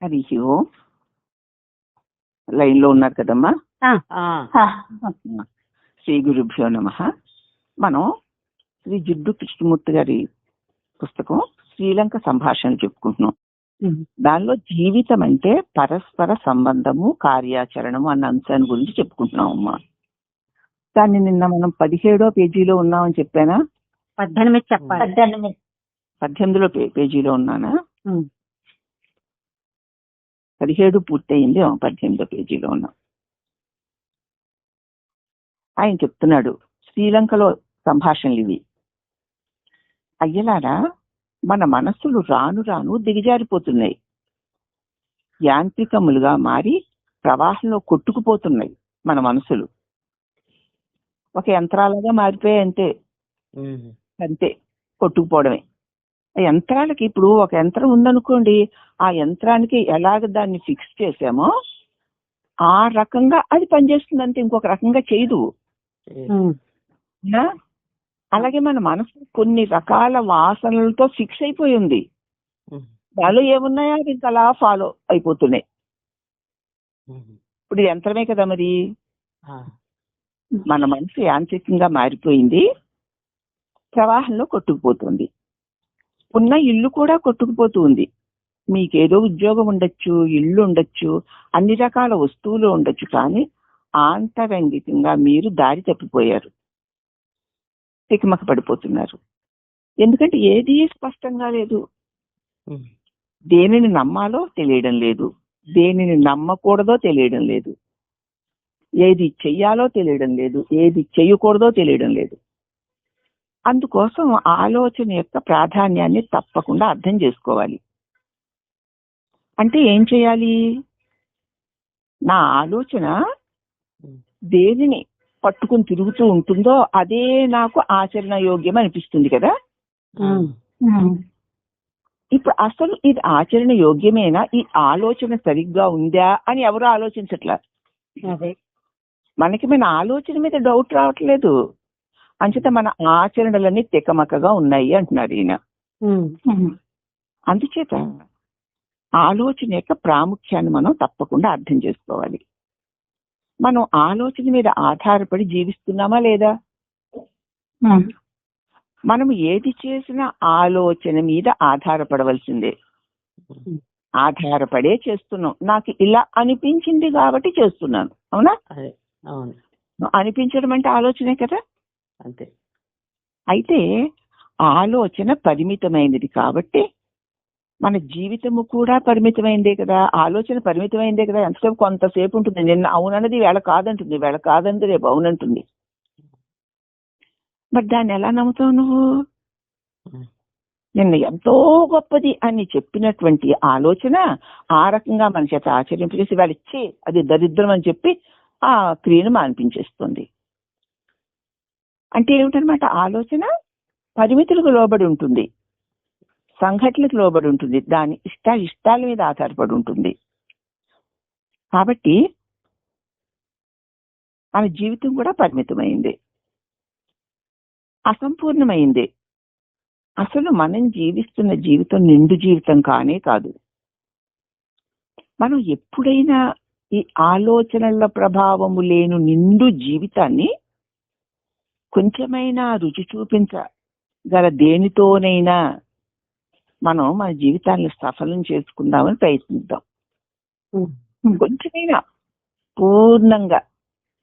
హరి ఓం. Line లో ఉన్నారు కదమ్మా? శ్రీ గురుభ్యో నమః. మనం శ్రీ జిడ్డు కృష్ణమూర్తి గారి పుస్తకం శ్రీలంక సంభాషణ చెప్పుకుంటున్నాం. దానిలో జీవితం అంటే పరస్పర సంబంధము, కార్యాచరణము అన్న అంశాన్ని గురించి చెప్పుకుంటున్నాం అమ్మా. దాన్ని నిన్న మనం 17వ పేజీలో ఉన్నామని చెప్పానా? 18 చెప్పాలి. 18వ పేజీలో ఉన్నానా? 17 పూర్తయింది, 18వ పేజీలో ఉన్నాం. ఆయన చెప్తున్నాడు, శ్రీలంకలో సంభాషణలు ఇవి. అయ్యలారా, మన మనస్సులు రాను రాను దిగజారిపోతున్నాయి, యాంత్రికములుగా మారి ప్రవాహంలో కొట్టుకుపోతున్నాయి. మన మనసులు ఒక యంత్రాలుగా మారిపోయాయి. అంతే కొట్టుకుపోవడమే. ఆ యంత్రాలకి ఇప్పుడు ఒక యంత్రం ఉందనుకోండి, ఆ యంత్రానికి ఎలాగ దాన్ని ఫిక్స్ చేసామో ఆ రకంగా అది పనిచేస్తుంది, అంతే, ఇంకొక రకంగా చేయదు. అలాగే మన మనసు కొన్ని రకాల వాసనలతో ఫిక్స్ అయిపోయి ఉంది. దానిలో ఏమున్నాయో అది ఇంకా అలా ఫాలో అయిపోతున్నాయి. ఇప్పుడు యంత్రమే కదా మరి. మన మనసు యాంత్రికంగా మారిపోయింది, ప్రవాహంలో కొట్టుకుపోతుంది. ఉన్న ఇల్లు కూడా కొట్టుకుపోతూ ఉంది. మీకేదో ఉద్యోగం ఉండొచ్చు, ఇల్లు ఉండొచ్చు, అన్ని రకాల వస్తువులు ఉండొచ్చు, కానీ ఆంతరంగికంగా మీరు దారి తప్పిపోయారు, తికమక పడిపోతున్నారు. ఎందుకంటే ఏది స్పష్టంగా లేదు. దేనిని నమ్మాలో తెలియడం లేదు, దేనిని నమ్మకూడదో తెలియడం లేదు, ఏది చెయ్యాలో తెలియడం లేదు, ఏది చెయ్యకూడదో తెలియడం లేదు. అందుకోసం ఆలోచన యొక్క ప్రాధాన్యాన్ని తప్పకుండా అర్థం చేసుకోవాలి. అంటే ఏం చేయాలి? నా ఆలోచన దేనిని పట్టుకుని తిరుగుతూ ఉంటుందో అదే నాకు ఆచరణ యోగ్యం అనిపిస్తుంది కదా. ఇప్పుడు అసలు ఇది ఆచరణ యోగ్యమేనా, ఈ ఆలోచన సరిగ్గా ఉందా అని ఎవరు ఆలోచించట్లా. మనకి మన ఆలోచన మీద డౌట్ రావట్లేదు, అంచేత మన ఆచరణలన్నీ తికమకగా ఉన్నాయి అంటున్నారు ఈయన. అందుచేత ఆలోచన యొక్క ప్రాముఖ్యాన్ని మనం తప్పకుండా అర్థం చేసుకోవాలి. మనం ఆలోచన మీద ఆధారపడి జీవిస్తున్నామా లేదా? మనం ఏది చేసినా ఆలోచన మీద ఆధారపడవలసిందే. ఆధారపడే చేస్తున్నాం. నాకు ఇలా అనిపించింది కాబట్టి చేస్తున్నాను, అవునా? అనిపించడం అంటే ఆలోచనే కదా. అంతే. అయితే ఆలోచన పరిమితమైనది కాబట్టి మన జీవితము కూడా పరిమితమైందే కదా. ఆలోచన పరిమితమైందే కదా. ఎంతసేపు కొంతసేపు ఉంటుంది. నిన్న అవునన్నది వేళ కాదంటుంది, వేళ కాదంది రేపు అవునంటుంది. మరి దాన్ని ఎలా నమ్ముతావు నువ్వు? నిన్న ఎంతో గొప్పది అని చెప్పినటువంటి ఆలోచన ఆ రకంగా మన చేత ఆచరింపజేసి వాళ్ళు ఇచ్చి అది దరిద్రం అని చెప్పి ఆ క్రియను మాన్పించేస్తుంది. అంటే ఏమిటనమాట? ఆలోచన పరిమితులకు లోబడి ఉంటుంది, సంఘటనలకు లోబడి ఉంటుంది, దాని ఇష్టాల మీద ఆధారపడి ఉంటుంది. కాబట్టి మన జీవితం కూడా పరిమితమైంది, అసంపూర్ణమైంది. అసలు మనం జీవిస్తున్న జీవితం నిండు జీవితం కానే కాదు. మనం ఎప్పుడైనా ఈ ఆలోచనల ప్రభావము లేని నిండు జీవితాన్ని కొంచెమైనా రుచి చూపించగల దేనితోనైనా మనం మన జీవితాన్ని సఫలం చేసుకుందామని ప్రయత్నిద్దాం. కొంచెమైనా పూర్ణంగా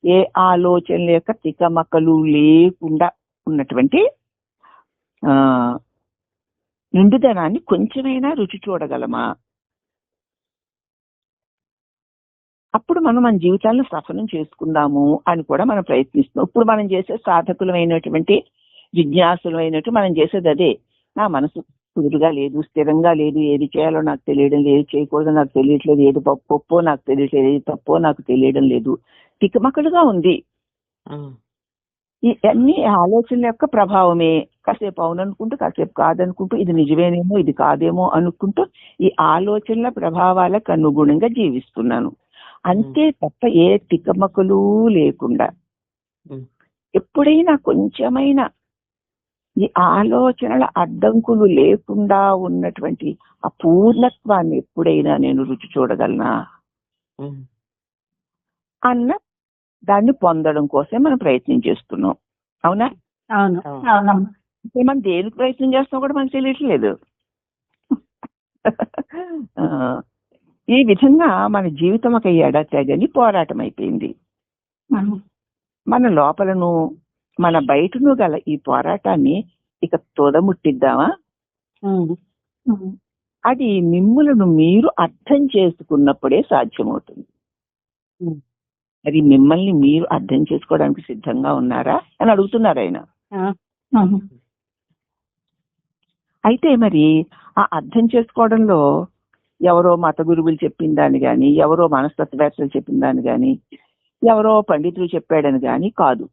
ఏ ఆలోచనల యొక్క తికమకలు లేకుండా ఉన్నటువంటి నిండుదనాన్ని కొంచెమైనా రుచి చూడగలమా? అప్పుడు మనం మన జీవితాలను సఫలం చేసుకుందాము అని కూడా మనం ప్రయత్నిస్తున్నాం. ఇప్పుడు మనం చేసే సాధకులమైనటువంటి జిజ్ఞాసులమైనట్టు మనం చేసేది అదే. నా మనసు కుదురుగా లేదు, స్థిరంగా లేదు, ఏది చేయాలో నాకు తెలియడం లేదు, ఏది చేయకూడదో నాకు తెలియట్లేదు, ఏది ఒప్పో నాకు తెలియట్లేదు, ఏది తప్పో నాకు తెలియడం లేదు, తికమకలుగా ఉంది. ఈ అన్ని ఆలోచనల యొక్క ప్రభావమే. కాసేపు అవుననుకుంటూ కాసేపు కాదనుకుంటూ, ఇది నిజమేనేమో ఇది కాదేమో అనుకుంటూ ఈ ఆలోచనల ప్రభావాలకు అనుగుణంగా జీవిస్తున్నాను అంతే తప్ప ఏ తికమకలు లేకుండా. ఎప్పుడైనా కొంచెమైనా ఈ ఆలోచనల అడ్డంకులు లేకుండా ఉన్నటువంటి ఆ పూర్ణత్వాన్ని ఎప్పుడైనా నేను రుచి చూడగలనా అన్న దాన్ని పొందడం కోసం మనం ప్రయత్నం చేస్తున్నాం. అవునా? అవును. అవునమ్మా. మనం దేనికి ప్రయత్నం చేస్తాం కూడా మనకు తెలియట్లేదు. ఈ విధంగా మన జీవితం ఒక ఎడతెగని పోరాటం అయిపోయింది. మన లోపలను మన బయటను గల ఈ పోరాటాన్ని ఇక తోదముట్టిద్దామా? అది మిమ్ములను మీరు అర్థం చేసుకున్నప్పుడే సాధ్యమవుతుంది. అది మిమ్మల్ని మీరు అర్థం చేసుకోవడానికి సిద్ధంగా ఉన్నారా అని అడుగుతున్నారు ఆయన. అయితే మరి ఆ అర్థం చేసుకోవడంలో ఎవరో మత గురువులు చెప్పిన దాన్ని గాని, ఎవరో మనస్తత్వవేత్తలు చెప్పిన దాన్ని గాని, ఎవరో పండితులు చెప్పాడని గాని కాదు.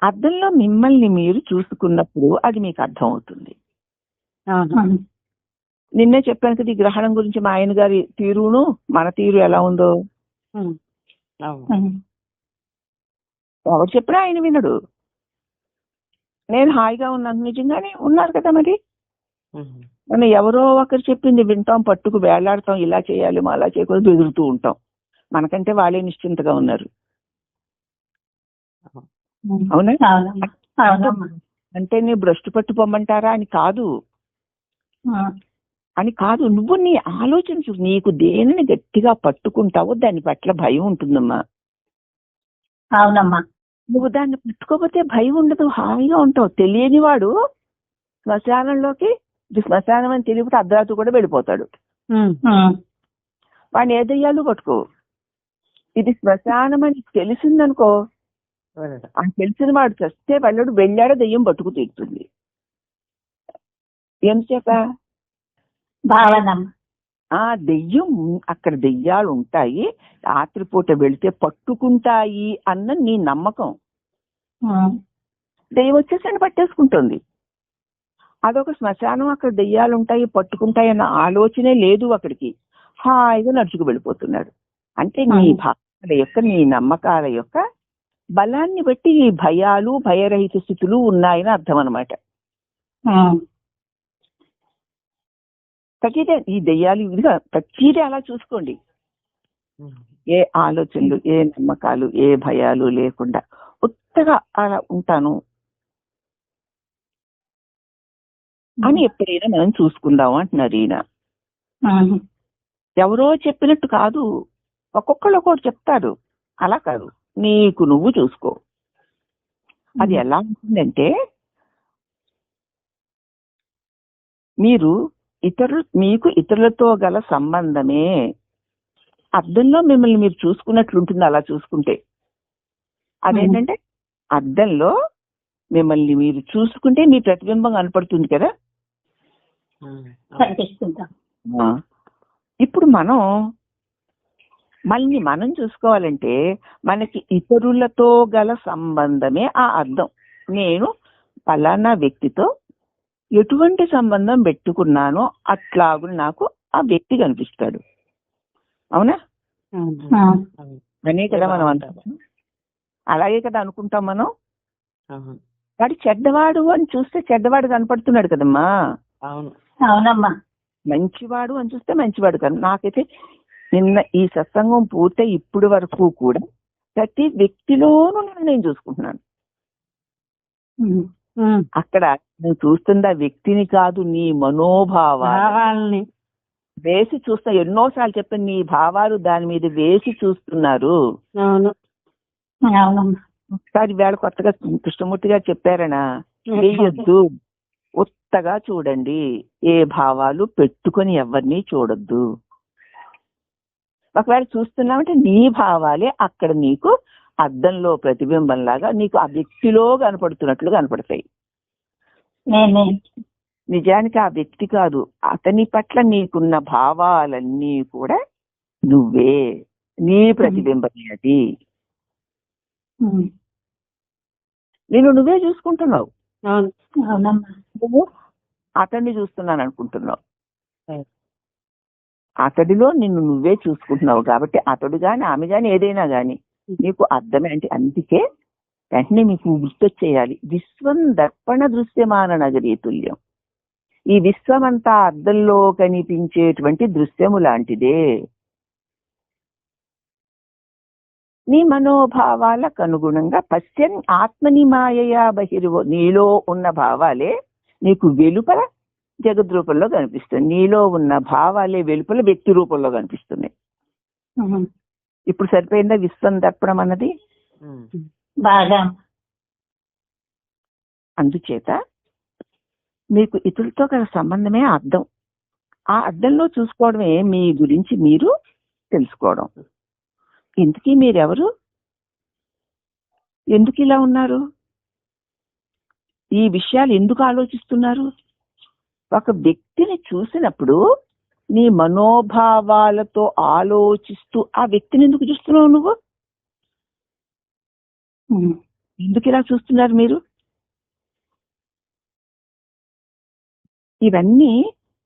అర్థంలో మిమ్మల్ని మీరు చూసుకున్నప్పుడు అది మీకు అర్థం అవుతుంది. నిన్నే చెప్పాను కదా, ఈ గ్రహణం గురించి మా ఆయన గారి తీరును మన తీరు ఎలా ఉందో. ఎవరు చెప్పినా ఆయన వినడు. నేను హాయిగా ఉన్నాను, నిజంగానే ఉన్నారు కదా. మరి మనం ఎవరో ఒకరు చెప్పింది వింటాం, పట్టుకు వేలాడతాం, ఇలా చేయాలి అలా చేయకూడదు ఎదురుతూ ఉంటాం. మనకంటే వాళ్ళే నిశ్చింతగా ఉన్నారు. అవునా? అంటే నీ భ్రష్టు పట్టు పొమ్మంటారా అని కాదు, నువ్వు నీ ఆలోచించు. నీకు దేనిని గట్టిగా పట్టుకుంటావో దాని పట్ల భయం ఉంటుందమ్మా. అవునమ్మా. నువ్వు దాన్ని పట్టుకోకపోతే భయం ఉండదు, హాయిగా ఉంటావు. తెలియని వాడు శ్మశానంలోకి, ఇది శ్మశానం అని తెలియకపోతే అర్ధరాత్రి కూడా వెళ్ళిపోతాడు. వాడిని ఏ దెయ్యాలు పట్టుకో. ఇది శ్మశానం అని తెలిసిందనుకో, ఆ తెలిసిన వాడు చస్తే వెళ్ళాడు, వెళ్ళాడో దెయ్యం పట్టుకు తీరుతుంది. ఎందుచేత? ఆ దెయ్యం, అక్కడ దెయ్యాలు ఉంటాయి, రాత్రిపూట వెళితే పట్టుకుంటాయి అన్న నీ నమ్మకం. దెయ్యం వచ్చేసి పట్టేసుకుంటుంది. అదొక శ్మశానం, అక్కడ దెయ్యాలు ఉంటాయి పట్టుకుంటాయి అన్న ఆలోచనే లేదు అక్కడికి. హాయిగా నడుచుకు వెళ్ళిపోతున్నాడు. అంటే నీ భావాల యొక్క, నీ నమ్మకాల యొక్క బలాన్ని బట్టి ఈ భయాలు, భయరహిత స్థితులు ఉన్నాయని అర్థం అనమాట. ప్రతిదే ఈ దెయ్యాలు ఇదిగా ప్రతిదే అలా చూసుకోండి. ఏ ఆలోచనలు, ఏ నమ్మకాలు, ఏ భయాలు లేకుండా ఉత్తగా అలా ఉంటాను అని ఎప్పుడైనా మనం చూసుకుందాం అంటున్నారు ఈయన. ఎవరో చెప్పినట్టు కాదు, ఒక్కొక్కళ్ళు ఒక్కొక్కటి చెప్తారు, అలా కాదు, నీకు నువ్వు చూసుకో. అది ఎలా ఉంటుందంటే, మీకు ఇతరులతో గల సంబంధమే అద్దంలో మిమ్మల్ని మీరు చూసుకున్నట్లుంటుంది. అలా చూసుకుంటే అదేంటంటే, అద్దంలో మిమ్మల్ని మీరు చూసుకుంటే మీ ప్రతిబింబం కనపడుతుంది కదా. ఇప్పుడు మనం చూసుకోవాలంటే మనకి ఇతరులతో గల సంబంధమే ఆ అద్దం. నేను పలానా వ్యక్తితో ఎటువంటి సంబంధం పెట్టుకున్నానో అట్లాగు నాకు ఆ వ్యక్తి కనిపిస్తాడు. అవునా? అనే కదా మనం అంటాం, అలాగే కదా అనుకుంటాం మనం. వాడు చెడ్డవాడు అని చూస్తే చెడ్డవాడు కనపడుతున్నాడు కదమ్మా. అవునమ్మా. మంచివాడు అని చూస్తే మంచివాడు కదా. నాకైతే నిన్న ఈ సత్సంగం పూర్తి ఇప్పుడు వరకు కూడా ప్రతి వ్యక్తిలోనూ నేను చూసుకుంటున్నాను. అక్కడ నువ్వు చూస్తున్న వ్యక్తిని కాదు, నీ మనోభావాలని వేసి చూస్తా. ఎన్నోసార్లు చెప్పాను, నీ భావాలు దాని మీద వేసి చూస్తున్నారు. ఒకసారి వేళ కొత్తగా కృష్ణమూర్తి గారు చెప్పారనా, వేయొద్దు, ఉత్తగా చూడండి, ఏ భావాలు పెట్టుకొని ఎవరిని చూడొద్దు. ఒకవేళ చూస్తున్నామంటే నీ భావాలే అక్కడ నీకు అద్దంలో ప్రతిబింబంలాగా నీకు ఆ వ్యక్తిలో కనపడుతున్నట్లు కనపడతాయి. నిజానికి ఆ వ్యక్తి కాదు, అతని పట్ల నీకున్న భావాలన్నీ కూడా నువ్వే, నీ ప్రతిబింబమే అది. నేను నువ్వే చూసుకుంటున్నావు, నువ్వు అతన్ని చూస్తున్నాను అనుకుంటున్నావు. అతడిలో నిన్ను నువ్వే చూసుకుంటున్నావు కాబట్టి అతడు గాని ఆమె గాని ఏదైనా గాని నీకు అర్థమే. అంటే అందుకే వెంటనే మీకు గుర్తొచ్చేయాలి, విశ్వం దర్పణ దృశ్యమాన నగరీ తుల్యం. ఈ విశ్వమంతా అద్దంలో కనిపించేటువంటి దృశ్యము లాంటిదే. నీ మనోభావాలకు అనుగుణంగా పశ్యన్ ఆత్మని మాయయా బహిర్వో, నీలో ఉన్న భావాలే నీకు వెలుపల జగద్ రూపంలో కనిపిస్తుంది. నీలో ఉన్న భావాలే వెలుపల వ్యక్తి రూపంలో కనిపిస్తున్నాయి. ఇప్పుడు సరిపోయిందా విశ్వం దర్పణం అన్నది? బాగా. అందుచేత మీకు ఇతరులతో గల సంబంధమే అద్దం. ఆ అద్దంలో చూసుకోవడమే మీ గురించి మీరు తెలుసుకోవడం. ఇంతకీ మీరెవరు? ఎందుకు ఇలా ఉన్నారు? ఈ విషయాలు ఎందుకు ఆలోచిస్తున్నారు? ఒక వ్యక్తిని చూసినప్పుడు నీ మనోభావాలతో ఆలోచిస్తూ ఆ వ్యక్తిని ఎందుకు చూస్తున్నావు నువ్వు? ఎందుకు ఇలా చూస్తున్నారు మీరు? ఇవన్నీ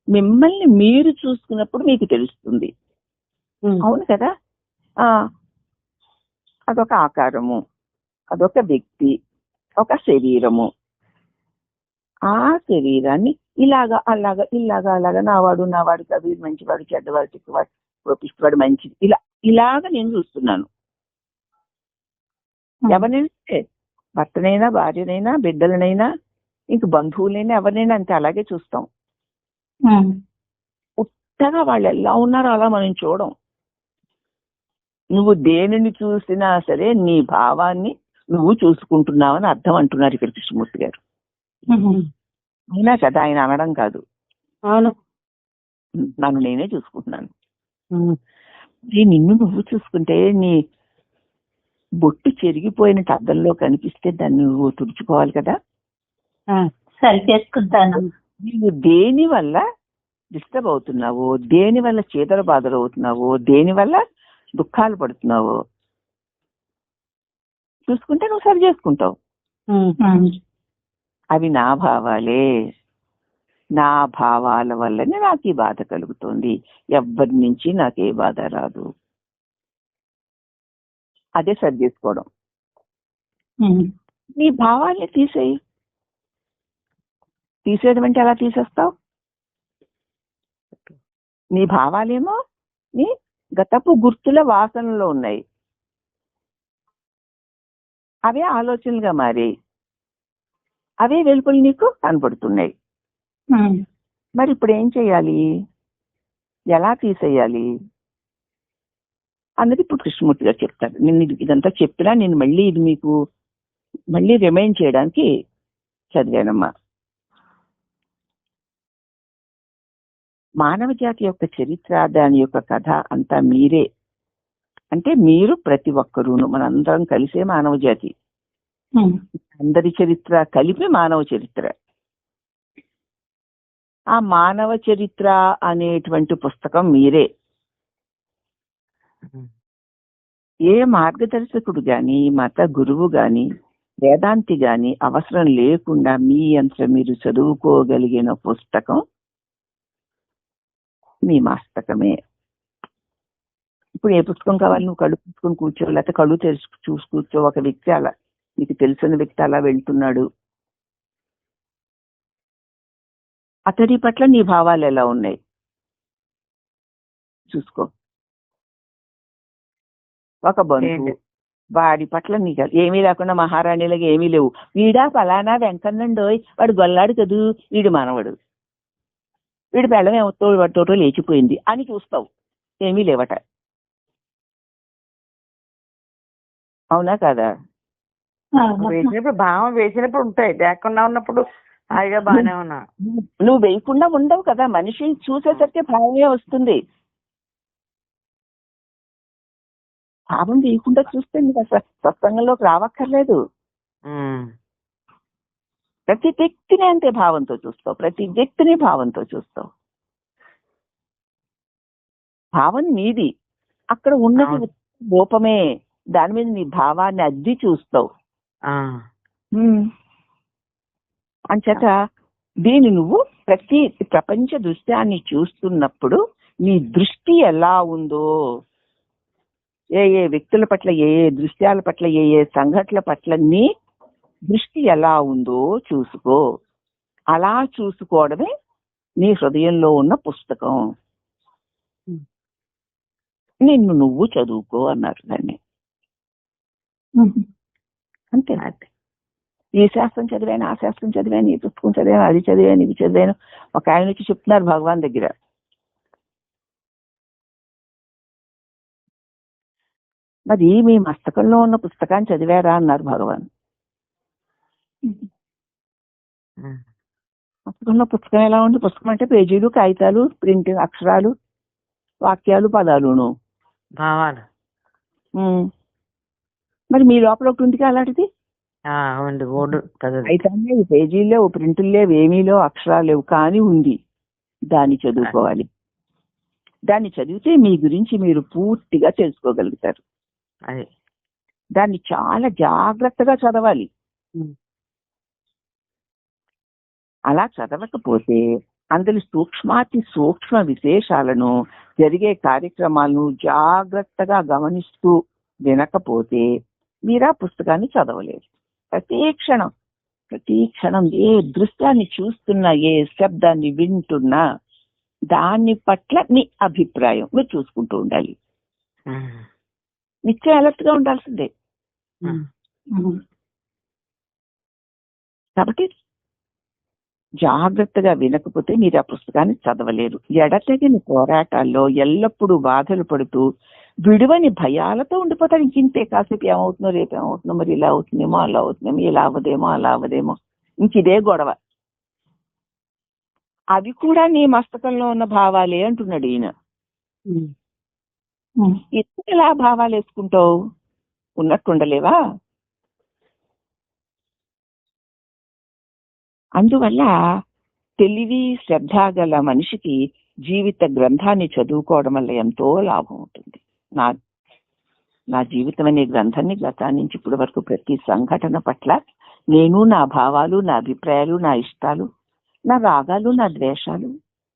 మిమ్మల్ని మీరు చూసుకున్నప్పుడు మీకు తెలుస్తుంది. అవును కదా? అదొక ఆకారము, అదొక వ్యక్తి, ఒక శరీరము. ఆ శరీరాన్ని ఇలాగా అలాగా ఇలాగా అలాగా నావాడు కాదు, మంచివాడు చెడ్డవాడు చిక్కవాడు కోపిష్టవాడు మంచిది, ఇలాగా నేను చూస్తున్నాను. ఎవరైనా భర్తనైనా భార్యనైనా బిడ్డలనైనా ఇంక బంధువులైనా ఎవరినైనా అంతే అలాగే చూస్తాం. ఉత్తగా వాళ్ళు ఎలా ఉన్నారో అలా మనం చూడం. నువ్వు దేనిని చూసినా సరే నీ భావాన్ని నువ్వు చూసుకుంటున్నావని అర్థం అంటున్నారు ఇక్కడ కృష్ణమూర్తి గారు. అయినా కదా, ఆయన అనడం కాదు, నన్ను నేనే చూసుకుంటున్నాను. నిన్ను నువ్వు చూసుకుంటే నీ బొట్టు చెరిగిపోయినట్టు అద్దంలో కనిపిస్తే దాన్ని నువ్వు తుడుచుకోవాలి కదా. సరి చేసుకుంటాను. నువ్వు దేని వల్ల డిస్టర్బ్ అవుతున్నావు, దేని వల్ల చేతల బాధలు అవుతున్నావు, దేని వల్ల దుఃఖాలు పడుతున్నావు చూసుకుంటే నువ్వు సరి చేసుకుంటావు. అవి నా భావాలే, నా భావాల వల్లనే నాకు ఈ బాధ కలుగుతుంది, ఎవ్వరి నుంచి నాకే బాధ రాదు. అదే సరి చేసుకోవడం. నీ భావాల్ని తీసేయడం అంటే ఎలా తీసేస్తావు? నీ భావాలేమో నీ గతపు గుర్తుల వాసనలో ఉన్నాయి, అవే ఆలోచనలుగా మారాయి, అవే వెలుపలు నీకు కనపడుతున్నాయి. మరి ఇప్పుడు ఏం చెయ్యాలి, ఎలా తీసేయాలి అన్నది ఇప్పుడు కృష్ణమూర్తి గారు చెప్తారు. నేను ఇదంతా చెప్పినా నేను ఇది మీకు మళ్ళీ రిమైండ్ చేయడానికి చదివానమ్మా. మానవ జాతి యొక్క చరిత్ర, దాని యొక్క కథ అంతా మీరే. అంటే మీరు ప్రతి ఒక్కరూను, మనందరం కలిసే మానవ జాతి. అందరి చరిత్ర కలిపి మానవ చరిత్ర. ఆ మానవ చరిత్ర అనేటువంటి పుస్తకం మీరే. ఏ మార్గదర్శకుడు గాని, మత గురువు గాని, వేదాంతి గాని అవసరం లేకుండా మీ అంతా మీరు చదువుకోగలిగిన పుస్తకం మీ మస్తకమే. ఇప్పుడు ఏ పుస్తకం కావాలి? నువ్వు కళ్ళు పుచ్చుకొని కూర్చో, లేకపోతే కళ్ళు తెరిచి చూసి కూర్చో. ఒక వ్యక్తి అలా, నీకు తెలిసిన వ్యక్తి అలా వెళ్తున్నాడు, అతడి పట్ల నీ భావాలు ఎలా ఉన్నాయి చూసుకో. ఒక బంధువు, వాడి పట్ల నీకు ఏమీ లేకుండా మహారాణిలాగా ఏమీ లేవు. వీడా ఫలానా వెంకన్నండోయ్, వాడు గొల్లాడు కదూ, వీడు మనవడు, వీడి పెళ్ళం వాడితోటో లేచిపోయింది అని చూస్తావు. ఏమీ లేవట. అవునా కదా? వేసినప్పుడు భావం వేసినప్పుడు ఉంటాయి, లేకుండా ఉన్నప్పుడు హాయిగా బాగానే ఉన్నా. నువ్వు వేయకుండా ఉండవు కదా. మనిషి చూసేసరికి భావమే వస్తుంది. భావం వేయకుండా చూస్తే నీకు అసలు సత్సంగంలోకి రావక్కర్లేదు. ప్రతి వ్యక్తిని అంతే భావంతో చూస్తావు, ప్రతి వ్యక్తిని భావంతో చూస్తావు. భావం నీది, అక్కడ ఉన్నది రూపమే, దాని మీద నీ భావాన్ని అద్ది చూస్తావు. అంచేత దీన్ని నువ్వు ప్రతి ప్రపంచ దృశ్యాన్ని చూస్తున్నప్పుడు నీ దృష్టి ఎలా ఉందో ఏ ఏ వ్యక్తుల పట్ల, ఏ ఏ దృశ్యాల పట్ల, ఏ ఏ సంఘటనల పట్ల నీ దృష్టి ఎలా ఉందో చూసుకో. అలా చూసుకోవడమే నీ హృదయంలో ఉన్న పుస్తకం. నిన్ను నువ్వు చదువుకో అన్నారు దాన్ని. అంతే. ఈ శాస్త్రం చదివాను, ఆ శాస్త్రం చదివాను, ఈ పుస్తకం చదివాను, అది చదివాను, ఇది చదివాను. ఒక ఆయన వచ్చి చెప్తున్నారు భగవాన్ దగ్గర, మరి మీ మస్తకంలో ఉన్న పుస్తకాన్ని చదివారా అన్నారు భగవాన్. పుస్తకంలో పుస్తకం ఎలా ఉంది? పుస్తకం అంటే పేజీలు, కాగితాలు, ప్రింటింగ్, అక్షరాలు, వాక్యాలు, పదాలును, భావాలు. మరి మీ లోపల ఒకటి ఉంది అలాంటిది. అయితే పేజీలు లేవు, ప్రింటులు లేవు, ఏమీ లేవు, అక్షరాలు లేవు, కానీ ఉంది. దాన్ని చదువుకోవాలి. దాన్ని చదివితే మీ గురించి మీరు పూర్తిగా తెలుసుకోగలుగుతారు. దాన్ని చాలా జాగ్రత్తగా చదవాలి. అలా చదవకపోతే అందులో సూక్ష్మాతి సూక్ష్మ విశేషాలను, జరిగే కార్యక్రమాలను జాగ్రత్తగా గమనిస్తూ వినకపోతే మీరు ఆ పుస్తకాన్ని చదవలేరు. ప్రతి క్షణం ఏ దృశ్యాన్ని చూస్తున్నా, ఏ శబ్దాన్ని వింటున్నా దాని పట్ల మీ అభిప్రాయం మీరు చూసుకుంటూ ఉండాలి. నిత్యం అలర్ట్ గా ఉండాల్సిందే. కాబట్టి జాగ్రత్తగా వినకపోతే మీరు ఆ పుస్తకాన్ని చదవలేరు. ఎడతెగని పోరాటాల్లో ఎల్లప్పుడూ బాధలు పడుతూ విడువని భయాలతో ఉండిపోతారు. ఇంకింతే, కాసేపు ఏమవుతుందో, రేపు ఏమవుతుందో, మరి ఇలా అవుతుందేమో, అలా అవుతుందేమో, ఇలా అవ్వదేమో, అలా అవ్వదేమో, ఇంకిదే గొడవ. అవి కూడా నీ మస్తకంలో ఉన్న భావాలే అంటున్నాడు ఈయన. ఎందుకు ఇలా భావాలు వేసుకుంటావు? ఉన్నట్టుండలేవా? అందువల్ల తెలివి, శ్రద్ధ గల మనిషికి జీవిత గ్రంథాన్ని చదువుకోవడం వల్ల ఎంతో లాభం ఉంటుంది. నా జీవితం అనే గ్రంథాన్ని గతాన్ని నుంచి ఇప్పటి వరకు ప్రతి సంఘటన పట్ల నేను, నా భావాలు, నా అభిప్రాయాలు, నా ఇష్టాలు, నా రాగాలు, నా ద్వేషాలు,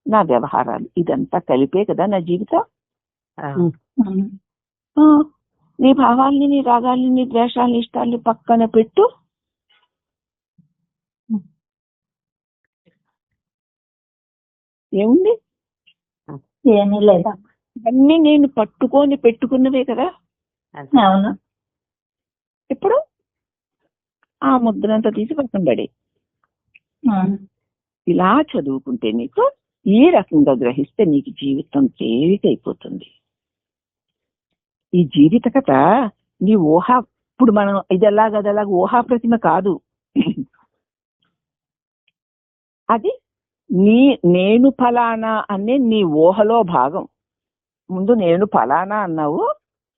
నా వ్యవహారాలు, ఇదంతా కలిపే కదా నా జీవితం. నీ భావాల్ని, నీ రాగాల్ని, నీ ద్వేషాలని, ఇష్టాలని పక్కన పెట్టు. ఏముంది? ఏమీ లేదా. అన్నీ నేను పట్టుకొని పెట్టుకున్నవే కదా. అవును. ఇప్పుడు ఆ ముద్రంతా తీసి పక్కన పడే. ఇలా చదువుకుంటే నీకు ఈ రకంగా గ్రహిస్తే నీకు జీవితం తేలికైపోతుంది. ఈ జీవిత కథ నీ ఊహ, ఇప్పుడు మనం ఇదెలాగ ఊహా ప్రతిమ కాదు. అది నేను ఫలానా అనే నీ ఊహలో భాగం. ముందు నేను ఫలానా అన్నావు,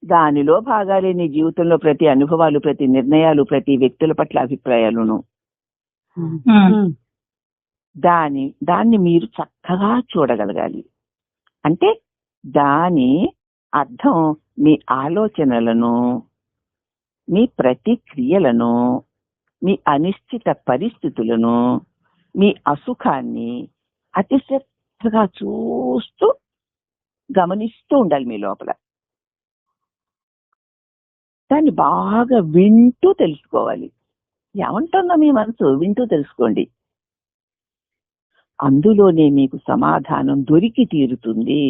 దానిలో భాగాలే నీ జీవితంలో ప్రతి అనుభవాలు, ప్రతి నిర్ణయాలు, ప్రతి వ్యక్తుల పట్ల అభిప్రాయాలను. దాన్ని మీరు చక్కగా చూడగలగాలి. అంటే దాని అర్థం మీ ఆలోచనలను, మీ ప్రతిక్రియలను, మీ అనిశ్చిత పరిస్థితులను, మీ అసుఖాన్ని అతి శ్రద్ధగా చూస్తూ గమనిస్తూ ఉండాలి మీ లోపల. దాన్ని బాగా వింటూ తెలుసుకోవాలి. ఏమంటుందో మీ మనసు వింటూ తెలుసుకోండి. అందులోనే మీకు సమాధానం దొరికి తీరుతుంది.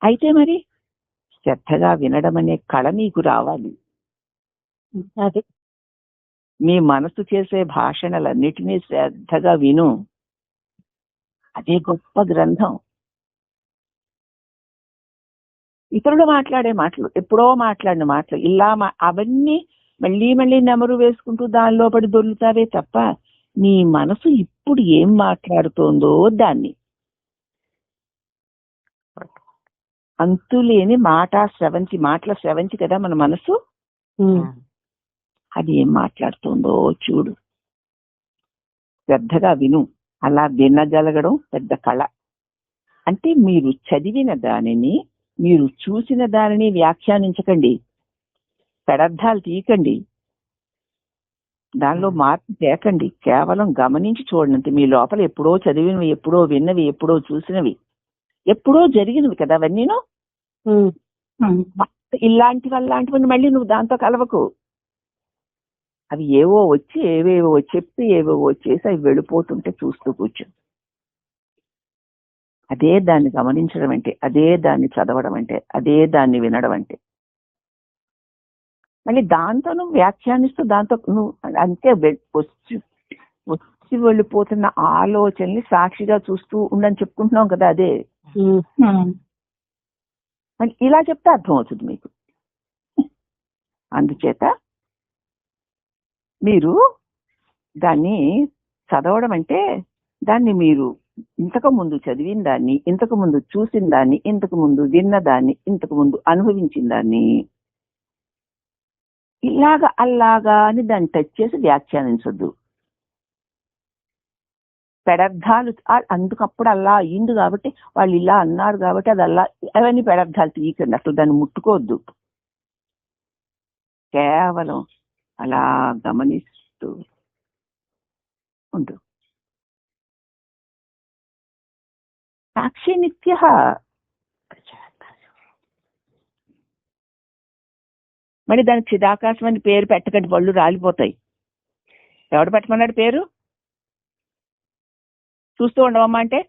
అయితే మరి శ్రద్ధగా వినడం అనే కళ మీకు రావాలి. అదే మీ మనసు చేసే భాషణలన్నిటినీ శ్రద్ధగా విను. అదే గొప్ప గ్రంథం. ఇతరులు మాట్లాడే మాటలు, ఎప్పుడో మాట్లాడిన మాటలు, ఇలా అవన్నీ మళ్ళీ మళ్ళీ నెమరు వేసుకుంటూ దానిలో పడి దొర్లుతావే తప్ప నీ మనసు ఇప్పుడు ఏం మాట్లాడుతోందో దాన్ని, అంతులేని మాటల స్రవంతి కదా మన మనసు. అది ఏం మాట్లాడుతుందో చూడు, శ్రద్ధగా విను. అలా వినగలగడం పెద్ద కళ. అంటే మీరు చదివిన దానిని, మీరు చూసిన దానిని వ్యాఖ్యానించకండి, పెడర్థాలు తీయకండి, దానిలో మార్పు తేకండి. కేవలం గమనించి చూడండి. మీ లోపల ఎప్పుడో చదివినవి, ఎప్పుడో విన్నవి, ఎప్పుడో చూసినవి ఎప్పుడో జరిగినవి కదా అవన్నీను. అలాంటివన్నీ మళ్ళీ నువ్వు దాంతో కలవకు. అవి ఏవేవో చెప్పి ఏవేవో వచ్చేసి అవి వెళ్ళిపోతుంటే చూస్తూ కూర్చో. అదే దాన్ని గమనించడం అంటే, అదే దాన్ని చదవడం అంటే, అదే దాన్ని వినడం అంటే. మళ్ళీ దాంతో నువ్వు వ్యాఖ్యానిస్తూ దాంతో నువ్వు అంతే వచ్చి వెళ్ళిపోతున్న ఆలోచనని సాక్షిగా చూస్తూ ఉండని చెప్పుకుంటున్నాం కదా. అదే మళ్ళీ ఇలా చెప్తే అర్థమవుతుంది మీకు. అందుచేత మీరు దాన్ని చదవడం అంటే దాన్ని మీరు ఇంతకు ముందు చదివిన దాన్ని, ఇంతకు ముందు చూసిన దాన్ని, ఇంతకు ముందు విన్న దాన్ని, ఇంతకు ముందు అనుభవించిన దాన్ని అలాగా అని దాన్ని టచ్ చేసి వ్యాఖ్యానించొద్దు. పెడర్థాలు అందుకప్పుడు అలా అయ్యింది కాబట్టి వాళ్ళు ఇలా అన్నారు కాబట్టి అది అలా, అవన్నీ పెడర్థాలు తీయకండి. అసలు దాన్ని ముట్టుకోవద్దు. కేవలం అలా గమనిస్తూ ఉండు. సాక్షి నిత్య. మరి దానికి చిదాకాశం అని పేరు పెట్టకండి, పళ్ళు రాలిపోతాయి. ఎవడు పెట్టమన్నాడు పేరు? చూస్తూ ఉండవమ్మా అంటే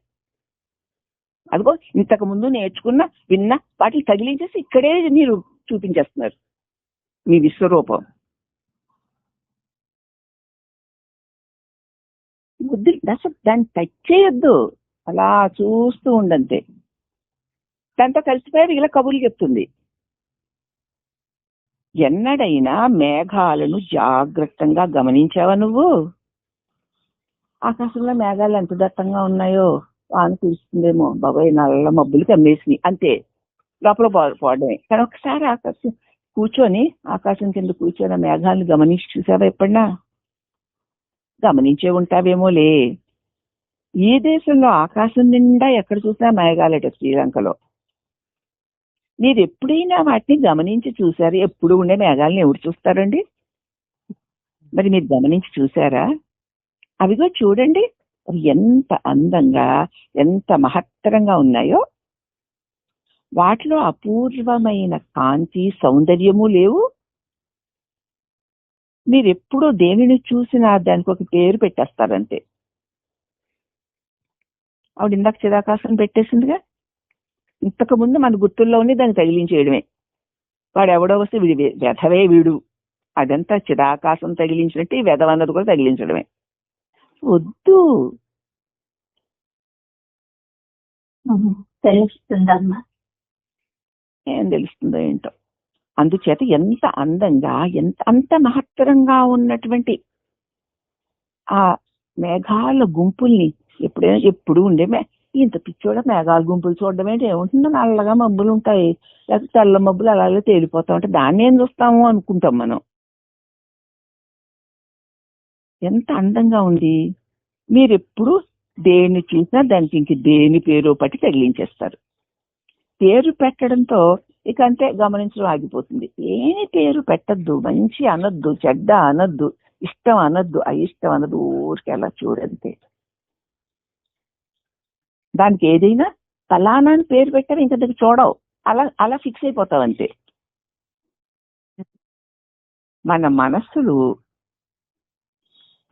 అదిగో ఇంతకు ముందు నేర్చుకున్న విన్న వాటిని తగిలించేసి ఇక్కడే మీరు చూపించేస్తున్నారు మీ విశ్వరూపం. బుద్ధి దాన్ని టచ్ చేయొద్దు, అలా చూస్తూ ఉండంతే. దాంతో కలిసిపోయి ఇలా కబుర్లు చెప్తుంది. ఎన్నడైనా మేఘాలను జాగ్రత్తగా గమనించావా నువ్వు? ఆకాశంలో మేఘాలు ఎంత దట్టంగా ఉన్నాయో, వాన కురుస్తుందేమో, బాబాయ్ నల్ల మబ్బులు కమ్మేసినాయి, అంతే, లోపల పోవడమే. కానీ ఒకసారి ఆకాశం కింద కూర్చొని మేఘాలను గమనించి చూసావా ఎప్పుడన్నా? గమనించే ఉంటావేమోలే. ఈ దేశంలో ఆకాశం నిండా ఎక్కడ చూసినా మేఘాలట. శ్రీలంకలో మీరు ఎప్పుడైనా వాటిని గమనించి చూసారు? ఎప్పుడు ఉండే మేఘాలను ఎవరు చూస్తారండి? మరి మీరు గమనించి చూసారా? అవిగో చూడండి, అవి ఎంత అందంగా, ఎంత మహత్తరంగా ఉన్నాయో. వాటిలో అపూర్వమైన కాంతి, సౌందర్యము లేవు. మీరు ఎప్పుడో దేనిని చూసినా దానికి ఒక పేరు పెట్టేస్తారంతే. ఆవిడ ఇందాక చిదాకాశం పెట్టేసిందిగా. ఇంతకు ముందు మన గుర్తుల్లో ఉండి దాన్ని తగిలించేయడమే. వాడు ఎవడో వస్తే వెధవే వీడు, అదంతా చిదాకాశం తగిలించినట్టు ఈ వెధవన్నది కూడా తగిలించడమే. వద్దు. తెలుస్తుందమ్మా. ఏం తెలుస్తుందో ఏంటో. అందుచేత ఎంత అందంగా, అంత మహత్తరంగా ఉన్నటువంటి ఆ మేఘాల గుంపుల్ని ఎప్పుడు ఉండే ఇంత పిచ్చోడ మేఘాల గుంపులు చూడడం ఏంటి? ఏముంటుందో, నల్లగా మబ్బులు ఉంటాయి, లేకపోతే తెల్ల మబ్బులు అలాగే తేలిపోతా ఉంటాయి, దాన్ని ఏం చూస్తాము అనుకుంటాం మనం. ఎంత అందంగా ఉంది. మీరెప్పుడు దేన్ని చూసినా దానికి ఇంక దేని పేరు పట్టి తగిలించేస్తారు. పేరు పెట్టడంతో ఇక అంతే, గమనించడం ఆగిపోతుంది. ఏమి పేరు పెట్టద్దు, మంచి అనొద్దు, చెడ్డ అనొద్దు, ఇష్టం అనొద్దు, అయిష్టం అనొద్దు, ఊరికి అలా చూడంతే. దానికి ఏదైనా ఫలానా అని పేరు పెట్టారు, ఇంకా దానికి చూడవు, అలా ఫిక్స్ అయిపోతావు అంతే. మన మనస్సులు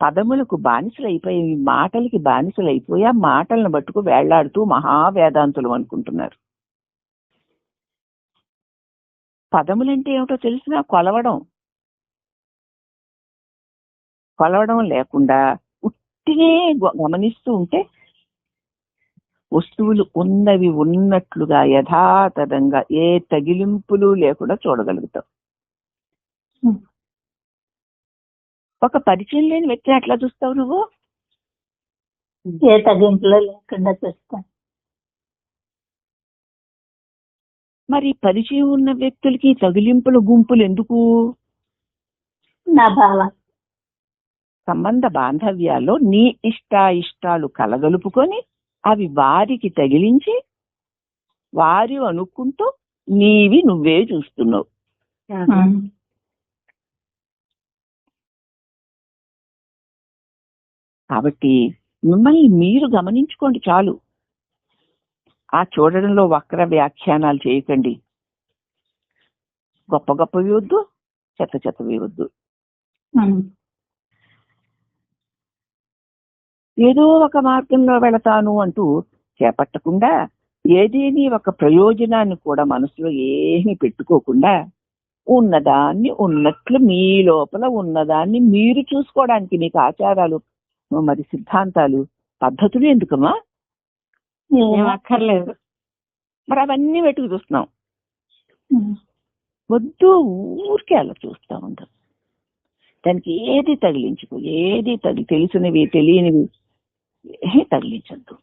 పదములకు బానిసలైపోయి, మాటలకి బానిసలైపోయి, ఆ మాటలను బట్టుకు వేళ్లాడుతూ మహావేదాంతులు అనుకుంటున్నారు. పదములంటే ఏమిటో తెలిసినా కొలవడం లేకుండా ఉట్టినే గమనిస్తూ ఉంటే వస్తువులు ఉన్నవి ఉన్నట్లుగా యథాతథంగా ఏ తగిలింపులు లేకుండా చూడగలుగుతావు. ఒక పరిచయం లేని వ్యక్తిని ఎట్లా చూస్తావు నువ్వు? ఏ తగ్గింపులో లేకుండా చూస్తాను. మరి పరిచయం ఉన్న వ్యక్తులకి తగిలింపుల గుంపులు ఎందుకు? నా భావం. సంబంధ బాంధవ్యాల్లో నీ ఇష్టాలు కలగలుపుకొని అవి వారికి తగిలించి వారి అనుకుంటూ నీవి నువ్వే చూస్తున్నావు. కాబట్టి మిమ్మల్ని మీరు గమనించుకోండి చాలు. ఆ చూడడంలో వక్ర వ్యాఖ్యానాలు చేయకండి. గొప్ప గొప్పవి వద్దు, చెత్త చెత్తవి వద్దు. ఏదో ఒక మార్గంలో వెళతాను అంటూ చేపట్టకుండా, ఏదేని ఒక ప్రయోజనాన్ని కూడా మనసులో ఏమీ పెట్టుకోకుండా, ఉన్నదాన్ని ఉన్నట్లు మీ లోపల ఉన్నదాన్ని మీరు చూసుకోవడానికి మీకు ఆచారాలు, మరి సిద్ధాంతాలు, పద్ధతులు ఎందుకమ్మా? ఏం అక్కర్లేదు. మరి అవన్నీ వెతుకు చూస్తున్నాం. వద్దు, ఊరికే అలా చూస్తూ ఉంటాం. దానికి ఏది తగిలించుకో, ఏది తెలిసినవి తెలియనివి ఏమీ తగిలించద్దు.